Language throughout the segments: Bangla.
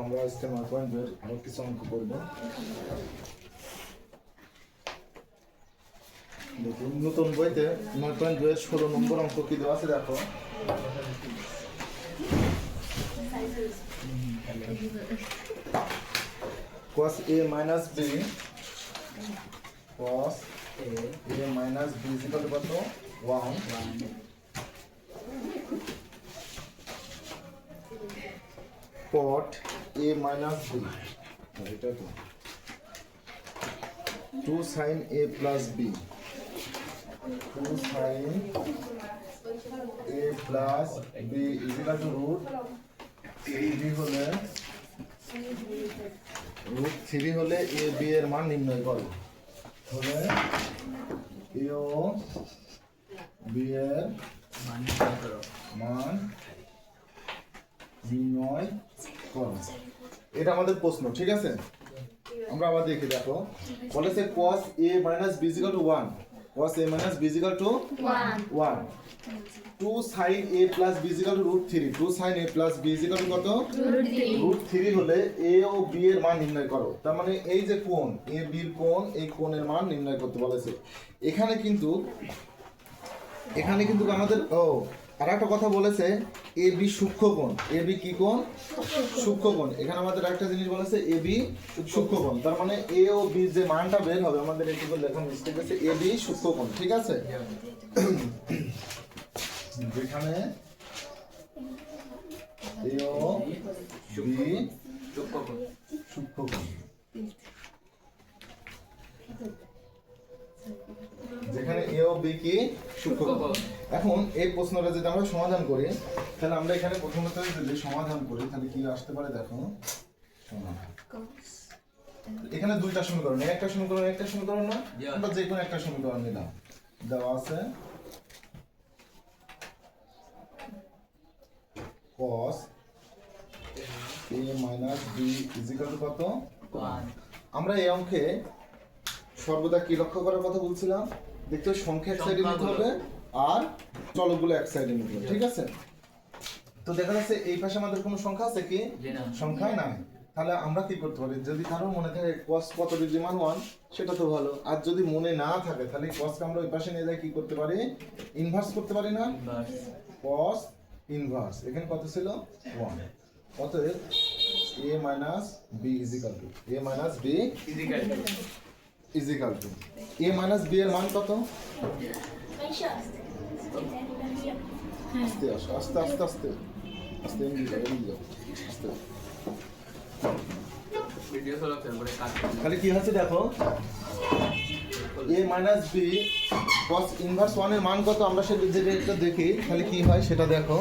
আমরা আজকে 9.2 এর আরো কিছু অঙ্ক করব। দেখুন নতুন বইতে 9.2 এর 16 নম্বর অঙ্ক কি দেওয়া আছে দেখো। cos a minus b cos a minus b is equal to কত 1 cot a minus b এটা তো 2 sin a plus b 2 sin a plus b is equal to root 3b হলে root 3 হলে a b এর মান নির্ণয় করো হলে a ও b এর মান নির্ণয় করো। এটা আমাদের প্রশ্ন, ঠিক আছে? আমরা আবার দেখি, দেখো বলেছে cos a minus b is equal to 1 cos a minus b is equal to 1 2 sin a plus b is equal to root 3 2 sin a plus b is equal to কত root 3 হলে a ও b এর মান নির্ণয় করো। তার মানে এই যে কোণ a b এর কোণ, এই কোণের মান নির্ণয় করতে বলেছে। এখানে কিন্তু আমাদের আর একটা কথা বলেছে এ বি সূক্ষ্মকোণ। এ বি কি কোণ? সূক্ষ্মকোণ। এখানে আমাদের একটা জিনিস বলেছে এ বি সূক্ষ্মকোণ, তার মানে এ ও বি যে মানটা বের হবে আমাদের একটু লেখা মিস্টেক আছে, এ বি সূক্ষ্মকোণ, ঠিক আছে? যেখানে এ ও বি সূক্ষ্মকোণ, যেখানে এ ও বি কি সূক্ষ্মকোণ। এখন এই প্রশ্নটা যদি আমরা সমাধান করি তাহলে আমরা এখানে প্রথমত যদি সমাধান করি তাহলে কি আসতে পারে দেখো। এখানে দুইটা সমীকরণ, একটা সমীকরণ না, আমরা যে কোনো একটা সমীকরণ নিলাম। দেওয়া আছে cos a minus b is equal to কত 1। আমরা এই অঙ্কে সর্বদা কি লক্ষ্য করার কথা বলছিলাম, দেখতে সংখ্যা এক সাইডে নিতে হবে আর চলকগুলো এক সাইডে নিতে হবে, ঠিক আছে? তো দেখা যাচ্ছে এই পাশে আমাদের কোনো সংখ্যা আছে কি? সংখ্যা নাই। তাহলে আমরা কি করতে পারি, যদি কারো মনে থাকে cos কত ডিগ্রি মান 1 সেটা তো ভালো, আর যদি মনে না থাকে তাহলে cos কে আমরা ওই পাশে নিয়ে যাই কি করতে পারি, ইনভার্স করতে পারি না? cos ইনভার্স এখানে কত ছিল 1। অতএব a minus b is equal to a minus b is equal to a minus b এর মান কত? আস্তে আস্তে আস্তে আস্তে আস্তে আস্তে তাহলে কি হচ্ছে দেখো, a minus b cos inverse 1 এর মান কত আমরা সেটা দেখি, তাহলে কি হয় সেটা দেখো।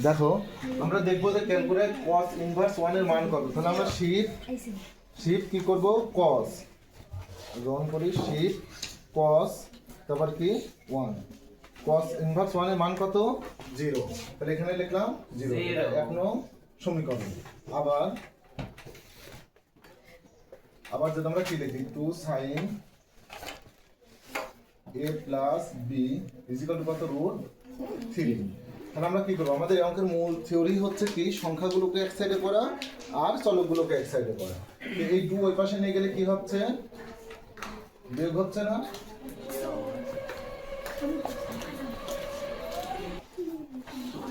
দেখো আমরা দেখবো যে ক্যালকুলেট cos ইনভার্স 1 এর মান কত। তাহলে আমরা শিফট কি করব, cos গ্রহণ করি, শিফট cos তারপর কি 1 cos ইনভার্স 1 এর মান কত 0। তাহলে এখানে লিখলাম 0, এক নং সমীকরণ। আবার যদি আমরা কি লিখি 2 sin a plus b is equal to কত root 3। তাহলে আমরা কি করব, আমাদের এই অঙ্কের মূল থিওরি হচ্ছে কি সংখ্যাগুলোকে এক সাইডে করা আর চলকগুলোকে এক সাইডে করা। এই 2 ওই পাশে নিয়ে গেলে কি হচ্ছে, বিয়োগ হচ্ছে না?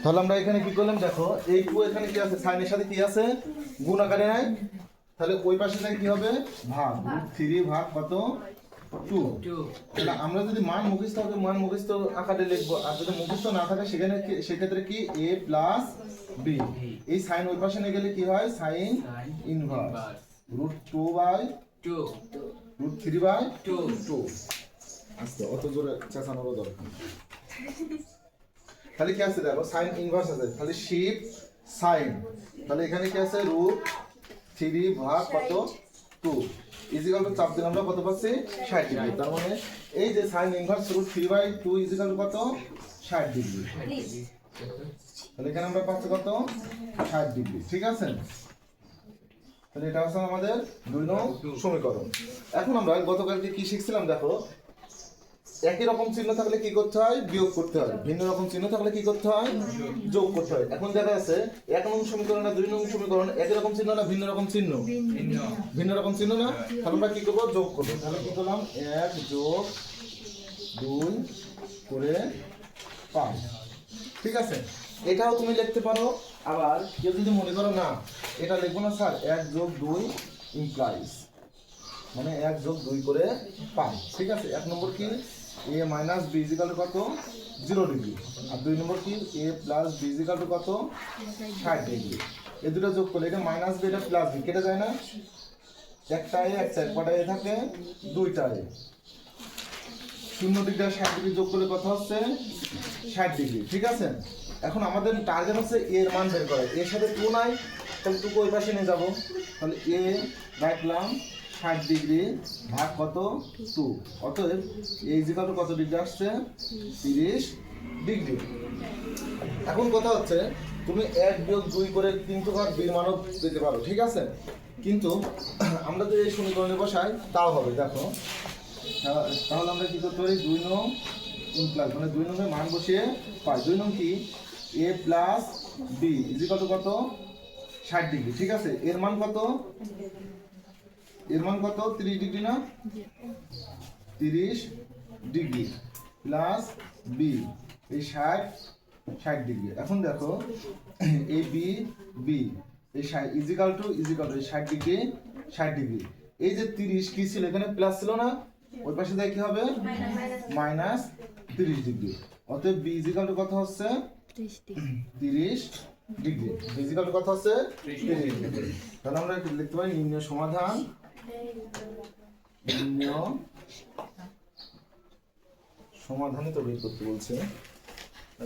তাহলে আমরা এখানে কি করলাম দেখো, এই 2 এখানে কি আছে, সাইনের সাথে কি আছে, গুণ আকারে নাই। তাহলে ওই পাশে থেকে কি হবে, ভাগ, √3 ভাগ কত 2। তাহলে আমরা যদি মান মুখস্থ হবে মান মুখস্থ আকারে লিখবো, আর যদি মুখস্থ না থাকে সেক্ষেত্রে কি a plus b, এই সাইন ওই পাশে নিয়ে গেলে কি হয়, সাইন ইনভার্স √2/2 √3/2। আচ্ছা অত জোরে চেঁচানোর দরকার। তাহলে কি আছে দেখো, সাইন ইনভার্স আছে, তাহলে শিফট সাইন, তাহলে এখানে কি আছে √3 ভাগ কত 2 ইজিক্যাল টু চাপ দিলাম আমরা কত পাচ্ছি 60 ডিগ্রি। তার মানে এই যে সাইন ইনভার্স √3/2 ইজিক্যাল টু কত 60 ডিগ্রি। তাহলে এখানে আমরা পাচ্ছি কত 60 ডিগ্রি, ঠিক আছে? তাহলে এটা হচ্ছে আমাদের 2 নং সমীকরণ। এখন আমরা গতকালকে কি শিখছিলাম দেখো, একই রকম চিহ্ন থাকলে কি করতে হয়? বিয়োগ করতে হয়। ভিন্ন রকম চিহ্ন থাকলে কি করতে হয়? যোগ করতে হয়। এখন দেখা আছে 1 নং সমীকরণ আর 2 নং সমীকরণ একই রকম চিহ্ন না ভিন্ন রকম চিহ্ন? ভিন্ন রকম চিহ্ন না? তাহলে আমরা কি করব? যোগ করব। তাহলে কি করলাম? 1 যোগ 2 করে 5। ঠিক আছে, এটাও তুমি লিখতে পারো। আবার কেউ যদি মনে করো না এটা লিখবো না স্যার, 1 যোগ 2 ইমপ্লাইজ মানে 1 যোগ 2 করে 5। ঠিক আছে, 1 নম্বর কি a minus b equal to কত? 0 ডিগ্রি। আর 2 নম্বর কি a plus b equal to কত? 60 ডিগ্রি। এই দুটো যোগ করলে এটা মাইনাস b এটা প্লাস b কেটে যায় না? একটা a একটা কটা a থাকে? দুইটা a। 0 ডিগ্রি আর 60 ডিগ্রি যোগ করলে কত হচ্ছে? 60 ডিগ্রি। ঠিক আছে, এখন আমাদের টার্গেট হচ্ছে a এর মান বের করা। এর সাথে 2 নাই, তাহলে 2 ওই পাশে নিয়ে যাবো। তাহলে a রাখলাম 60 ডিগ্রি ভাগ কত? 2। অতএব a ইজিক্যাল টু কত ডিগ্রি আসছে? 30 ডিগ্রি। এখন কথা হচ্ছে তুমি 1 বিয়োগ 2 করে কিন্তু বির মানও পেতে পারো। ঠিক আছে, কিন্তু আমরা যদি এই সমীকরণে বসাই তাও হবে। দেখো তাহলে আমরা কি করতে পারি? 2 নং ইমপ্লাস মানে 2 নং এর মান বসিয়ে পাই। 2 নং কি a plus b equal to কত? 60 ডিগ্রি। ঠিক আছে, এর মান কত? এর মান কত? 30 ডিগ্রি না? 30 ডিগ্রি প্লাস b এই 60 ডিগ্রি। এখন দেখো a b b এই 60 ইজিক্যাল টু এই 60 ডিগ্রি 60 ডিগ্রি। এই যে 30 কি ছিল এখানে? প্লাস ছিল না? ওই পাশে যায় কি হবে? Minus 30 degree. অতএব b ইজিক্যাল টু কত হচ্ছে? 30 ডিগ্রি। b ইজিক্যাল টু কত হচ্ছে? 30 ডিগ্রি। তাহলে আমরা লিখতে পারি নির্ণয় সমাধান। নির্ণয় সমাধানই তো বের করতে বলছে,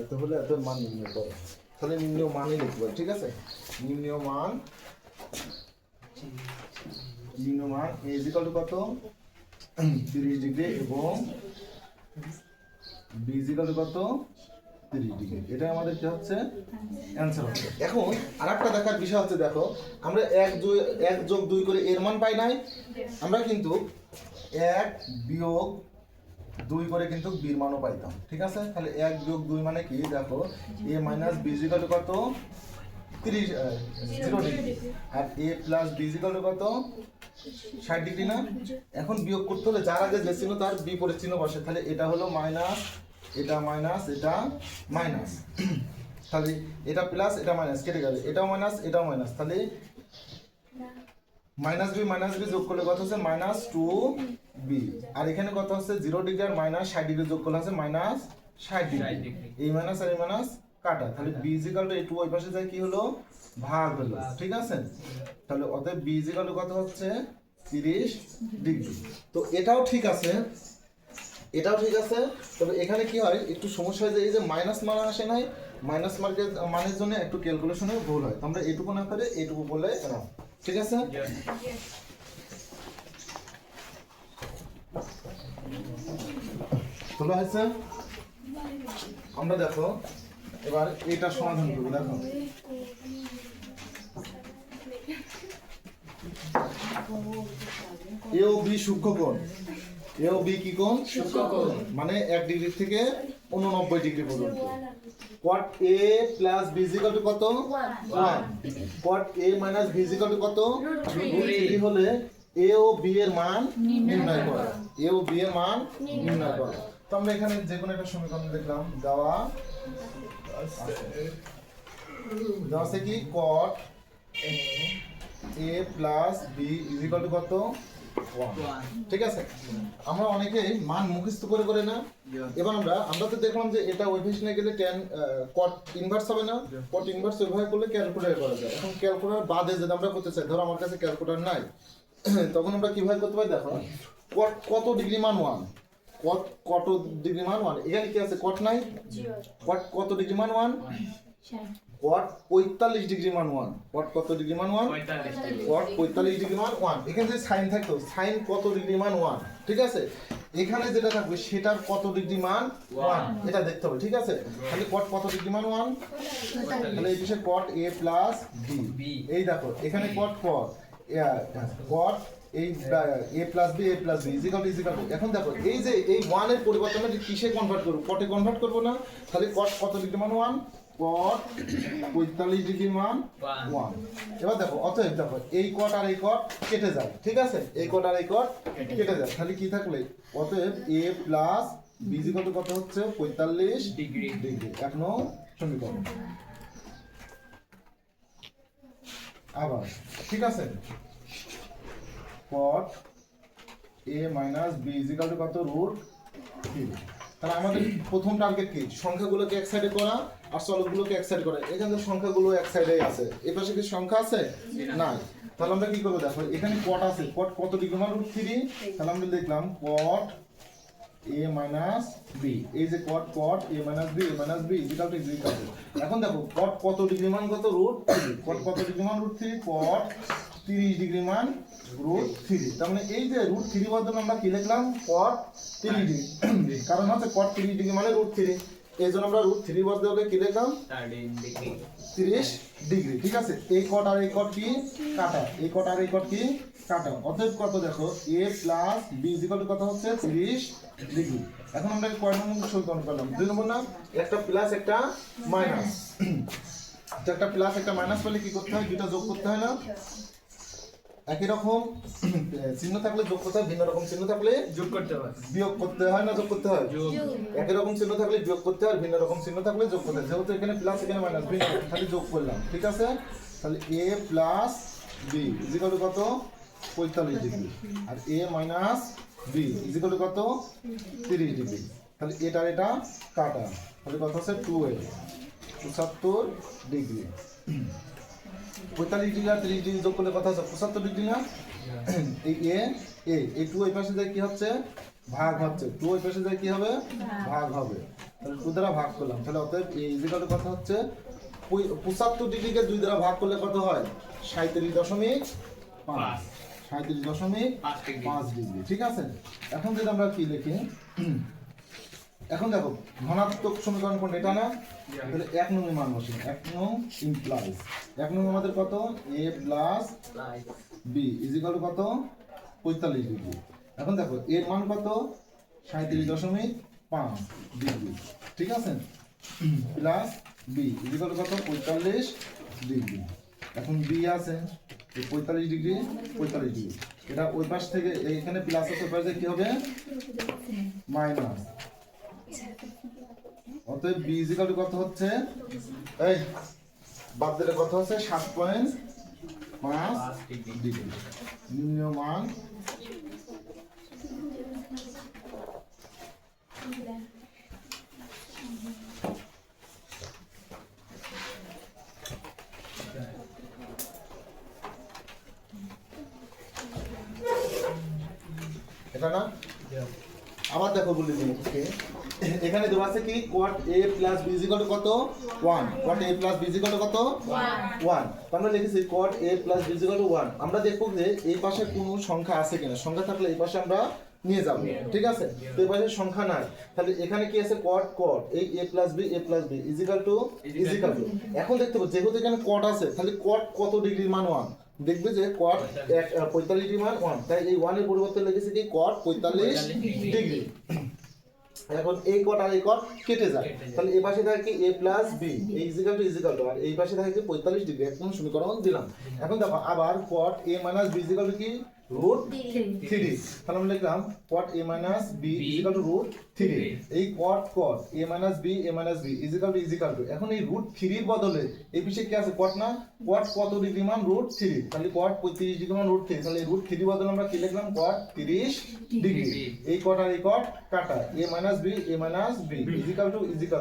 এত হলে এত মান নির্ণয় করো। তাহলে নির্ণয় মানই লিখতে পারি। ঠিক আছে, নির্ণয় মান a ইজিক্যাল টু কত? 30 ডিগ্রি এবং b ইজিক্যাল টু কত? 30 ডিগ্রি। এটা আমাদের কি হচ্ছে? অ্যানসার হচ্ছে। এখন আরেকটা দেখার বিষয় হচ্ছে, দেখো আমরা 1 যোগ 2 করে এর মান পাই নাই, আমরা কিন্তু 1 বিয়োগ 2 করে কিন্তু b এর মানও পাইতাম। ঠিক আছে, তাহলে 1 বিয়োগ 2 মানে কি? দেখো a minus b equal to কত? 0 ডিগ্রি। আর a plus b equal to কত? 60 ডিগ্রি না? এখন বিয়োগ করতে হলে যার আগে যে চিহ্ন তার বিপরীত চিহ্ন বসে। তাহলে এটা হলো মাইনাস, এটা মাইনাস, এটা মাইনাস। তাহলে এটা প্লাস, এটা মাইনাস কেটে গেল, এটাও মাইনাস, এটাও মাইনাস। তাহলে মাইনাস বি যোগ করলে কত হচ্ছে? Minus 2b। আর এখানে কত হচ্ছে? 0 ডিগ্রি আর মাইনাস 60 ডিগ্রি যোগ করলে হচ্ছে মাইনাস 60 ডিগ্রি। এই মাইনাস আর এই মাইনাস কাটা। তাহলে b ইজিক্যাল টু এই 2 ওই পাশে যায় কি হলো? ভাগ হলো। ঠিক আছে, তাহলে অতএব b ইজিক্যাল টু কত হচ্ছে? 30 ডিগ্রি। তো এটাও ঠিক আছে, এটাও ঠিক আছে। তবে এখানে কি হয় একটু সমস্যা হয় যে এই যে মাইনাস মান আসে নাই, মাইনাস মানের জন্য একটু ক্যালকুলেশনে ভুল হয়। তো আমরা এইটুকু না করে এইটুকু বলে এনাও। ঠিক আছে, তোলা হয়েছে। আমরা দেখো এবার এটা সমাধান করবো। দেখো এ ও বি সূক্ষ্মকোণ, এ ও বি কি কোণ? সূক্ষ্মকোণ। মানে 1 ডিগ্রি থেকে 89 ডিগ্রি পর্যন্ত। cot a plus b equal to কত? 1। cot a minus b equal to কত? √3 হলে a ও b এর মান নির্ণয় করা। a ও b এর মান নির্ণয় করা। তো আমরা এখানে যে কোনো একটা সমীকরণ দেখলাম দেওয়া আছে কি cot a plus b equal to কত? 1। ঠিক আছে, আমরা অনেকেই মান মুখস্থ করে করে না। এবার আমরা তো দেখলাম যে এটা ওই পাশে নিয়ে গেলে tan cot ইনভার্স হবে না? cot ইনভার্স ওইভাবে করলে ক্যালকুলেট করা যায়। এখন ক্যালকুলেটর বাদে যদি আমরা করতে চাই, ধরো আমার কাছে ক্যালকুলেটর নাই, তখন আমরা কিভাবে করতে পারি? দেখো cot কত ডিগ্রি মান 1, cot কত ডিগ্রি মান 1, এখানে কি আছে? cot নাই। cot কত ডিগ্রি মান 1? cot 45 ডিগ্রি মান 1। cot কত ডিগ্রি মান 1? cot 45 ডিগ্রি মান 1। এখানে যদি sin থাকতো, sin কত ডিগ্রি মান 1। ঠিক আছে, এখানে যেটা থাকবে সেটার কত ডিগ্রি মান 1 এটা দেখতে হবে। ঠিক আছে, তাহলে cot কত ডিগ্রি মান 1? তাহলে এই বিষয়ে cot a plus b। এই দেখো এখানে cot এই a plus b equal to এখন দেখো এই যে এই 1 এর পরিবর্তনটা কিসে কনভার্ট করব কটে কনভার্ট করব না তাহলে cot কত ডিগ্রি মান 1 cot 45 ডিগ্রি মান 1 এবার দেখো অতএব দেখো এই cot আর এই cot কেটে যায় ঠিক আছে এই cot আর এই cot কেটে যায় তাহলে কি থাকলে অতএব a plus b equal to কত হচ্ছে 45 ডিগ্রি এক নং সমীকরণ আবার ঠিক আছে cot a minus b equal to কত রুট 3 তাহলে আমাদের প্রথম টার্গেট কি সংখ্যাগুলোকে এক সাইডে করা আর চলকগুলোকে এক সাইডে করা এখানে তো সংখ্যাগুলো এক সাইডে আছে এই পাশে কি সংখ্যা আছে না তাহলে আমরা কি করব দেখো এখানে cot আছে cot কত ডিগ্রি মান রুট 3 তাহলে আমরা লিখলাম cot a minus b এই যে cot a minus b equal to এখন দেখো cot কত ডিগ্রি মান কত রুট 3 cot কত ডিগ্রি মান রুট 3 cot 30 ডিগ্রি মান রুট 3 তার মানে এই যে রুট 3 বদলে আমরা কি লিখলাম cot 30 ডিগ্রি কারণ হচ্ছে cot 30 ডিগ্রি মানে রুট 3 এই জন্য আমরা রুট 3 বদলে কি লিখলাম 30 ডিগ্রি ঠিক আছে এই cot আর এই cot কি কাটা এই cot আর এই cot কি কাটা অতএব কত দেখো a plus b equal to কত হচ্ছে 30 ডিগ্রি এখন আমরা কয় নম্বর সমীকরণ করলাম দুই নম্বর না একটা প্লাস একটা মাইনাস একটা প্লাস একটা মাইনাস পেলে কি করতে হয় দুটো যোগ করতে হয় না একই রকম চিহ্ন থাকলে যোগ করতে হয় ভিন্ন রকম চিহ্ন থাকলে যোগ করতে হয় বিয়োগ করতে হয় না যোগ করতে হয় যোগ একই রকম চিহ্ন থাকলে বিয়োগ করতে হয় ভিন্ন রকম চিহ্ন থাকলে যোগ করতে হয় যেহেতু এখানে প্লাস এখানে মাইনাস ভিন্ন খালি যোগ করলাম ঠিক আছে তাহলে a plus b equal to কত 45 ডিগ্রি আর a minus b equal to কত 30 ডিগ্রি তাহলে এটা কাটা তাহলে কত হচ্ছে 2a 75 ডিগ্রি 45 ডিগ্রি আর 30 ডিগ্রি যোগ করলে কত হচ্ছে 75 ডিগ্রি না এই এই 2 এই পাশে যায় কি হচ্ছে ভাগ হচ্ছে 2 এই পাশে যায় কি হবে ভাগ হবে তাহলে 2 দ্বারা ভাগ করলাম তাহলে অতএব a ইকুয়াল টু কত হচ্ছে 75 ডিগ্রিকে 2 দ্বারা ভাগ করলে কত হয় 37.5 37.5 ডিগ্রি ঠিক আছে এখন যদি আমরা কি লিখি এখন দেখো ধনাত্মক সমীকরণ কোন এটা না তাহলে 1 নং এর মান বসে 1 নং ইমপ্লাইজ 1 নং আমাদের কত a plus b equal to কত 45 ডিগ্রি এখন দেখো এর মান কত 37.5 ডিগ্রি ঠিক আছে প্লাস b ইকুয়াল টু কত 45 ডিগ্রি এখন b আছে 45 ডিগ্রি এটা ওই পাশ থেকে এখানে প্লাস আছে ওই পাশে কি হবে মাইনাস অতএব b ইকুয়াল টু কত হচ্ছে এই বাদ দিলে কত হচ্ছে 7.5 ডিগ্রি নিম্ন মান এটা না আবার দেখো বলি দিই ওকে এখানে দেওয়া আছে কি cot a plus b equal to কত 1 cot a plus b equal to কত 1 আমরা লিখেছি cot a plus b equal two 1 আমরা দেখব যে এই পাশে কোনো সংখ্যা আছে কিনা সংখ্যা থাকলে এই পাশে আমরা নিয়ে যাব ঠিক আছে তো এই পাশে সংখ্যা নাই তাহলে এখানে কি আছে cot এই a plus b equal two এখন দেখতে পাবো যেহেতু এখানে cot আছে তাহলে cot কত ডিগ্রির মান 1 দেখবে যে cot 45 ডিগ্রি মান 1 তাই এই 1 এর পরিবর্তে লিখেছি কি cot 45 ডিগ্রি এখন এই cot আর এই cot কেটে যায় তাহলে এই পাশে থাকে কি a b ইকুয়াল টু আর এই পাশে থাকে কি 45 ডিগ্রি একদম সমীকরণ দিলাম এখন দেখো আবার cot a b equal two কি root 3 তাহলে আমরা লিখলাম cot a b equal two root 3 এই cot a b equal two এখন এই root 3 এর বদলে এই পিছে কি আছে cot না cot কত ডিগ্রি মান root 3 তাহলে cot 35 ডিগ্রি মান root 3 তাহলে root 3 বদলে আমরা কি লিখলাম cot 30 ডিগ্রি এই cot আর এই cot কাটা a b ইকুয়াল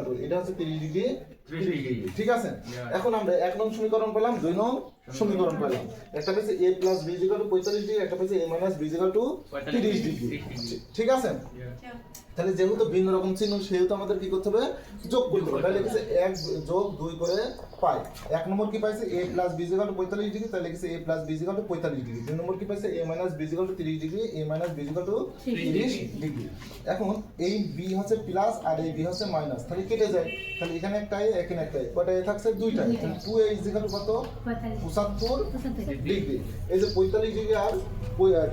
টু এটা হচ্ছে 30 ডিগ্রি ঠিক আছে এখন আমরা এক নং সমীকরণ পেলাম দুই নং সমীকরণ পেলাম একটা পেয়েছে a plus b equal two 45 degree একটা পেয়েছে a minus b equal two 30 degree ঠিক আছে তাহলে যেহেতু ভিন্ন রকম চিহ্ন সেহেতু আমাদের কি করতে হবে যোগ করতে হবে তাহলে লিখেছে 1 যোগ 2 করে পাই এক নম্বর কি পাইছে a plus b equal two 45 degree তাহলে লিখেছে a plus b equal two 45 degree দুই নম্বর কি পাইছে a minus b equal two 30 degree a minus b equal two 30 degree এখন এই b হচ্ছে প্লাস আর এই b হচ্ছে মাইনাস তাহলে কেটে যায় তাহলে এখানে একটাই এখানে একটাই কয়টা থাকছে দুইটাই তাহলে 2a ইকুয়াল টু কত 75 ডিগ্রি। এই যে 45 ডিগ্রি আর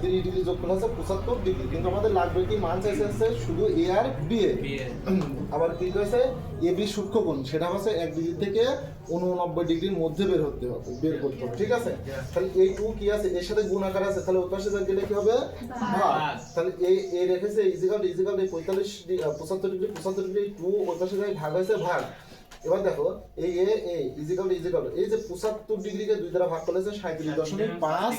30 ডিগ্রি যোগ করলে আছে 75 ডিগ্রি। কিন্তু আমাদের লাগবে কি মান চাইছে আছে শুধু এ আর বি এ। আবার কি কইছে এ বি সূক্ষ্মকোণ সেটা হচ্ছে 1 ডিগ্রি থেকে 89 ডিগ্রির মধ্যে বের করতে হবে। ঠিক আছে? তাহলে এই টু কি আছে এর সাথে গুণ আকার আছে, তাহলে ওই পাশে যা গেলে কি হবে ভাগ। তাহলে এ রেখেছে ইজিক্যাল এই 45 75 ডিগ্রি 75 ডিগ্রি টু ওই পাশে যাই ভাগ হয়েছে ভাগ। এবার দেখো এই ইজিক্যাল এই যে 75 ডিগ্রিকে 2 দ্বারা ভাগ করলে 37.5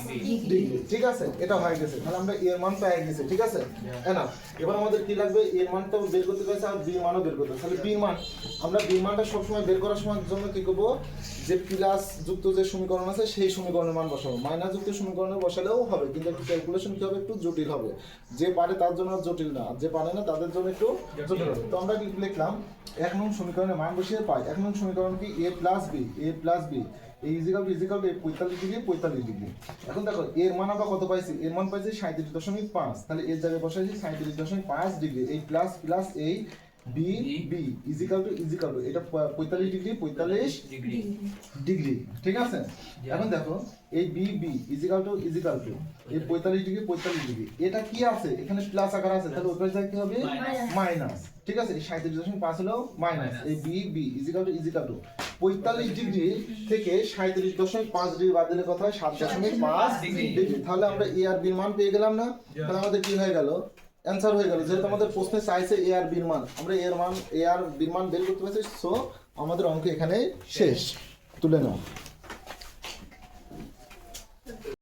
ডিগ্রি। ঠিক আছে? এটা হয়ে গেছে। তাহলে আমরা এর মান পেয়ে গেছি। ঠিক আছে? এনাফ। এবার আমাদের কি লাগবে এর মানটা বের করতে গেছে আর বি মানও বের করতে। তাহলে বি মান আমরা বি মানটা সব সময় বের করার সময় জন্য কি করব যে প্লাস যুক্ত যে সমীকরণ আছে সেই সমীকরণের মান বসাবো। মাইনাস যুক্ত সমীকরণে বসালেও হবে, কিন্তু একটু ক্যালকুলেশন কি হবে একটু জটিল হবে। যে পারে তার জন্য জটিল না, আর যে পারে না তাদের জন্য একটু জটিল হবে। তো আমরা কি লিখলাম 1 নং সমীকরণের মান বসিয়ে পাই 1 নং সমীকরণ কি a প্লাস বি এই ইজিক্যাল 45 ডিগ্রি 45 ডিগ্রি। এখন দেখো এর মান আমরা কত পাইছি, এর মান পাইছি 37.5। তাহলে এর জায়গায় বসাইছি 37.5 ডিগ্রি। এই প্লাস প্লাস এই বি ইজিক্যাল টু এটা 45 ডিগ্রি 45 ডিগ্রি। ঠিক আছে? এখন দেখো এই বি ইজিক্যাল টু এই 45 ডিগ্রি 45 ডিগ্রি। এটা কি আছে এখানে প্লাস আকার আছে, তাহলে ওই পাশে কি হবে মাইনাস। ঠিক আছে? এই 37.5 হলো মাইনাস এই বি ইজিক্যাল টু 45 ডিগ্রি থেকে 37.5 ডিগ্রি বাদ দিলে কত হয় 7.5 ডিগ্রি। তাহলে আমরা এ আর বি মান পেয়ে গেলাম না? তাহলে আমাদের কি হয়ে গেল অ্যান্সার হয়ে গেল। যেহেতু আমাদের প্রশ্নে চাইছে এ আর বির মান, আমরা এ আর বির মান বের করতে পারছি। সো আমাদের অঙ্ক এখানে শেষ। তুলে নাও।